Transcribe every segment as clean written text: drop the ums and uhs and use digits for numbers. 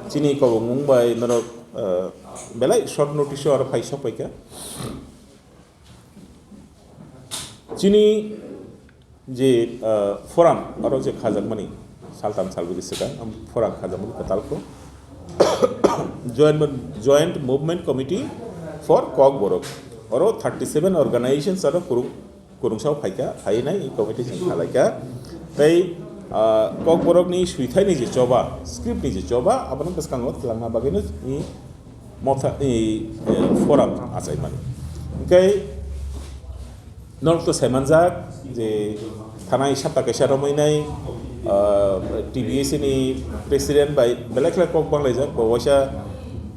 Chini ko Mumbai naro belai short notice or paisa paika. Chini je forum or je Khazamani Sultan Salvi Sekan forum Khazamani Katalko joint movement committee for Kokborok or 37 organizations are Kurungshaw Paika Haina committee Halaka they Kokborok ni Shuitai ni Choba script ni Choba abang peskangot langa baginus ni motha forum asai mani okay North to Semanzak the Tanai Shapa Kesharominai TBS ni president by Belakla Kokbang Laser Bosha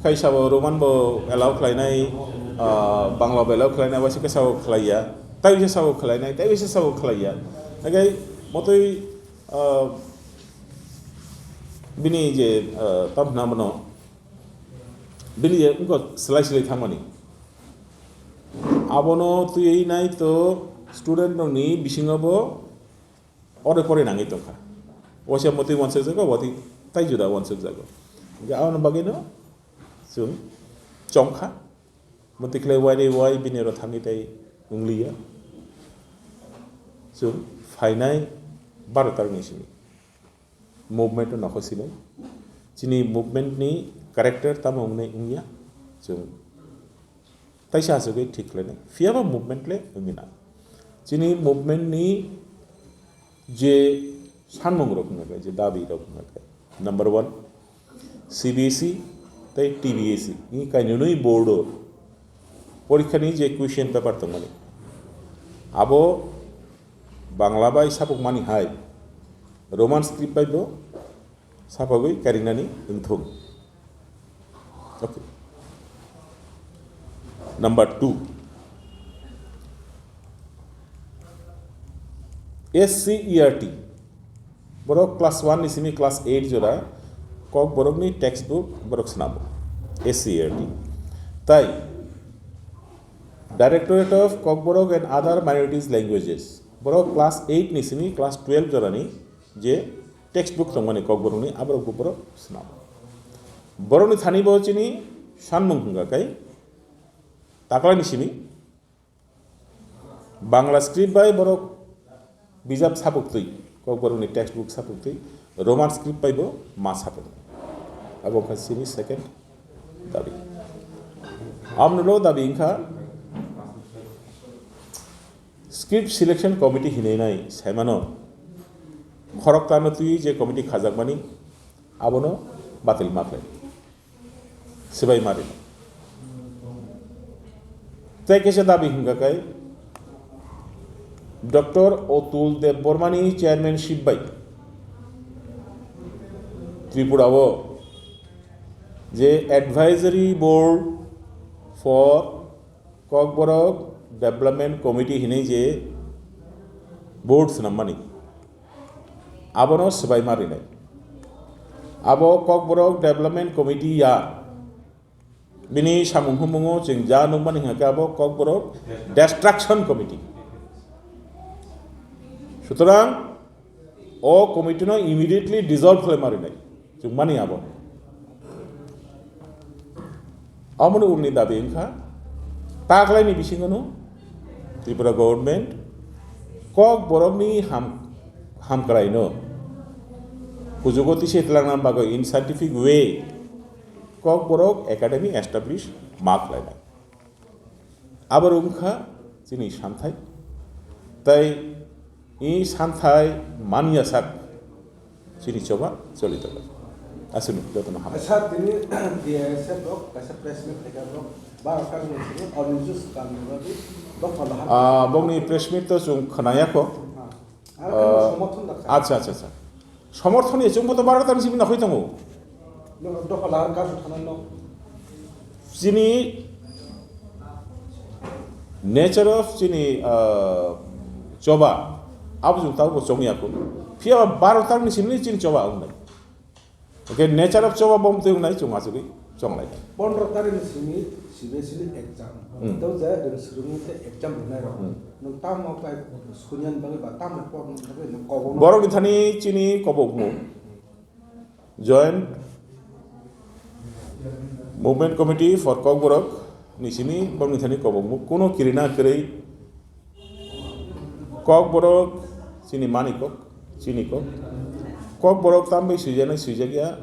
Kaisha Roman Bo allow Klainai Bangla Bellow Klaina Wasika Klaya Tavisha Klaina Tavisha Klaya okay Motoi Bini je top namano Bini got slightly thamani Abono to a night to student no ni Bishingabo or a foreign angitoka. Was your motive 1 6 ago? What he Tajuda 1 6 ago? Gaon Bagino soon Chonka Monticlay why Binero Tanite Unglia soon Finai Baratarnishini movement to Nokhorlaisinai Chini movement ni character Tamongne India soon Taisha has a great tickle. Fiava movement le Umina Chini movement ni J Sanmong Dabi number 1 CBC tai TBAC ni kainunui board Porikani je question paper tomani Abo Bangla by Sapuk Mani High Roman script by Do Sapagui Karinani Inthum okay. Number 2 SCERT Borok class 1 is Simi class 8 Jora Kokborok ni textbook Borok Snabo SCERT Tai Directorate of Kokborok and other minorities languages Borok class 8 ni Simi class 12 Jora ni je textbook Tongani Kokborok ni Aborok Borok Snabo Borok ni Thani Bochini Shanmung Hunga Kai Takla ni Simi Bangla script by Borok Bijab Sapukti Kokborok ni textbook Sapukti Roman script by Bo Mas Sapuk Abok Simi second Dabi Amnulo Dabi Inka Script selection committee Hinenai Semano Khorok Tanotui je committee Khazakmani Abono Batil Makle Sibai Marin Tekesha Dabi Hingakai Dr. Otul de Bormani chairmanship by Tripuravo J advisory board for Kokborok development committee hine je boards namani Abono Sibai Marine Abo Kokborok development committee ya Bini Shamungumungo Jingja Numani Hakabo Kokborok destruction committee Sutarang O committee no immediately dissolved Marine Jumani Abo Amunu Uni Dabinka Taklai ni Bishingano Tripura government Kokborok ni ham Karaino Kujugoti Shetlanam Bago in scientific way Kokborok Academy established Mark Lina Abarumka Chini Shanthai Tai I Shanthai Mania Sak Chini Choba Solitala Asunu Dotana Ham Asat ini dia sebab kasih presmen mereka bro bahkan ini orang jus kami lagi dokter Bongni press meet to Jung Khanayako আচ্ছা আচ্ছা আচ্ছা সমর্থনে জম্মু তো 12 তারিখ না হইতামু যিনি nature of যিনি চবা আবু তাও জমিয়াকু ফিয়া 12 তারিখ নিছিনি যিনি চবা উনাই ওকে নেচার অফ চবা বমতে উনাই চমাসুগি চংলাই 15 তারিখ নিছিনি সিবিএসই এক্সাম তো যা দেন সুরুমিতে এক্সাম নাই রক নং তাম মাপাই সুনিয়ান বাগে বা তাম পড়ন ভাবে কবন বড় নিথানি চিনি কবকমু joint Movement Committee for Kokborok ni Simi bang thani kobong kuno kirina kerei Kokborok sini manikok sinikok Kokborok tambai sujana sujagia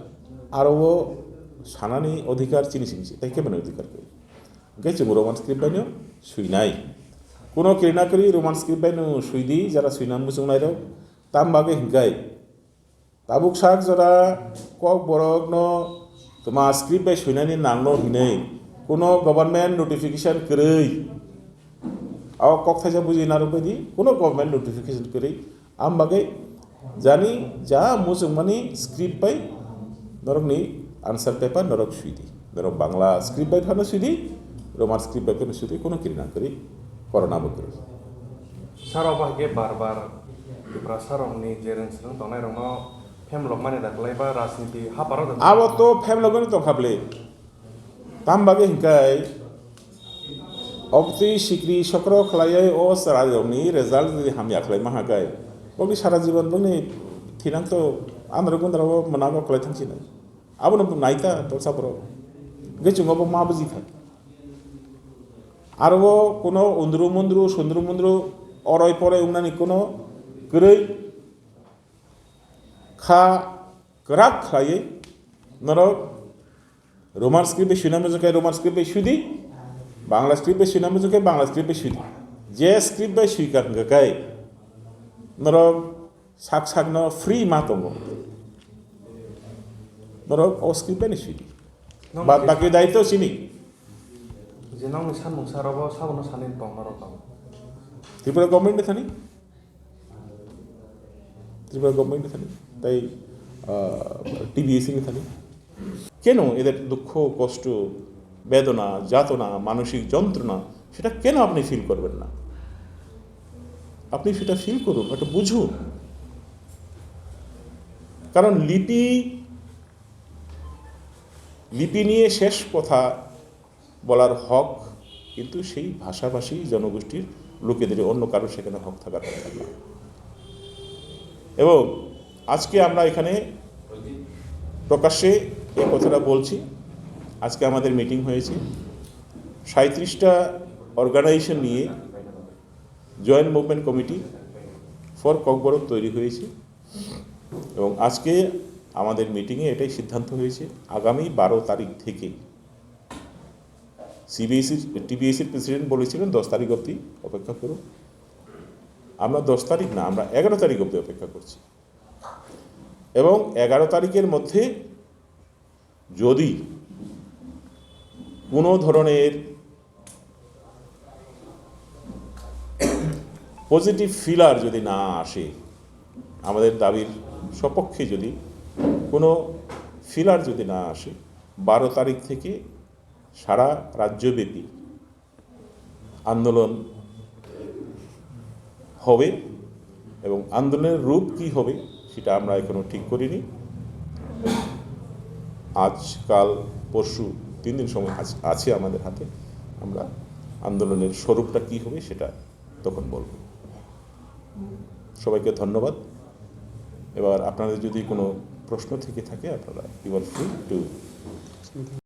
aro sanani odhikar chini singsi tai ke bana odhikar ko gece roman script banyo suinai kuno kirina keri roman script banyo suidi jara suinam musung nairo tambage hingai tabuk sak jara Kokborok no toma script by suinani nangno hinai kuno government notification kerei aw kok thaja buji naru bedi kuno government notification kerei ambage jani ja musung mani script by norok ni answer paper norok suidi norok bangla script by phano suidi roman script by phano suidi kuno kirina keri corona bokeri saro bahage bar prasarong ni jeren serang tonai romo pemlok mane daklai ba rasniti haparo abo to pemlok ni to khable tambage hinkai obti sikri সকর খলায় O সারাজনি result যদি হামি আখলাই মাহাগায় বগি সারা জীবন বনি থিনাং তো André গুন্দ্রাবো মনাগো খলাই থাকছি না আবন নাইতা তো সাবরো গেচুঙ্গবো মা বুঝি খায় আরো কোনো উন্দ্রু মন্দ্রু সুন্দ্রু মন্দ্রু অরয় পরে উনানি কোনো গরৈ খা করাক খায়ে নরক রোমান স্ক্রিপ্টে শুনামে জকায় রোমান স্ক্রিপ্টে শুদি বাংলা স্ক্রিপ্টে শুনামে জকায় বাংলা স্ক্রিপ্টে শুদি যে স্ক্রিপ্ট বাই সুইকার গাকায় নরক সাক সাকন ফ্রি মা দङ নরক ও স্ক্রিপ্টে নি শুদি বাদ বাকি দায়িত্ব চিনি jenang ni san mungsarobo sabono sanin tongmaro kam Tripura গভর্নমেন্টে থানি ত্রিপুরা গভর্নমেন্টে থানি তাই টিবিএসি নি থানি কেন এদের দুঃখ কষ্ট বেদনা যাতনা মানসিক যন্ত্রণা সেটা কেন আপনি ফিল করবেন না আপনি সেটা ফিল করুন এটা বুঝুন কারণ লিপি নিয়ে শেষ কথা বলার হক কিন্তু সেই ভাষাভাষী জনগোষ্ঠীর লোকেদের অন্য কারোর সেখানে হক থাকার কথা না এবং আজকে আমরা এখানে প্রকাশ্যে এই কথাটা বলছি আজকে আমাদের মিটিং হয়েছে 37টা অর্গানাইজেশন নিয়ে joint movement committee for kokborok তৈরি হয়েছে এবং আজকে আমাদের মিটিংয়ে এটাই সিদ্ধান্ত হয়েছে আগামী 12 তারিখ থেকে টিবিএসির প্রেসিডেন্ট বলেছিলেন 10 তারিখ অবধি অপেক্ষা করুন আমরা 10 তারিখ না আমরা 11 তারিখ অবধি অপেক্ষা করছি এবং 11 তারিখের মধ্যে যদি কোনো ধরনের পজিটিভ ফিলার যদি না আসে আমাদের দাবির সপক্ষে যদি কোনো ফিলার যদি না আসে 12 তারিখ থেকে সারা রাজ্যব্যাপী আন্দোলন হবে এবং আন্দোলনের রূপ কি হবে সেটা আমরা এখনো ঠিক করিনি আজ কাল পরশু 3 দিন সময় আছে আমাদের হাতে আমরা আন্দোলনের স্বরূপটা কি হবে সেটা তখন বলব সবাইকে ধন্যবাদ এবার আপনাদের যদি কোনো প্রশ্ন থেকে থাকে আপনারা ইউ আর ফ্রি টু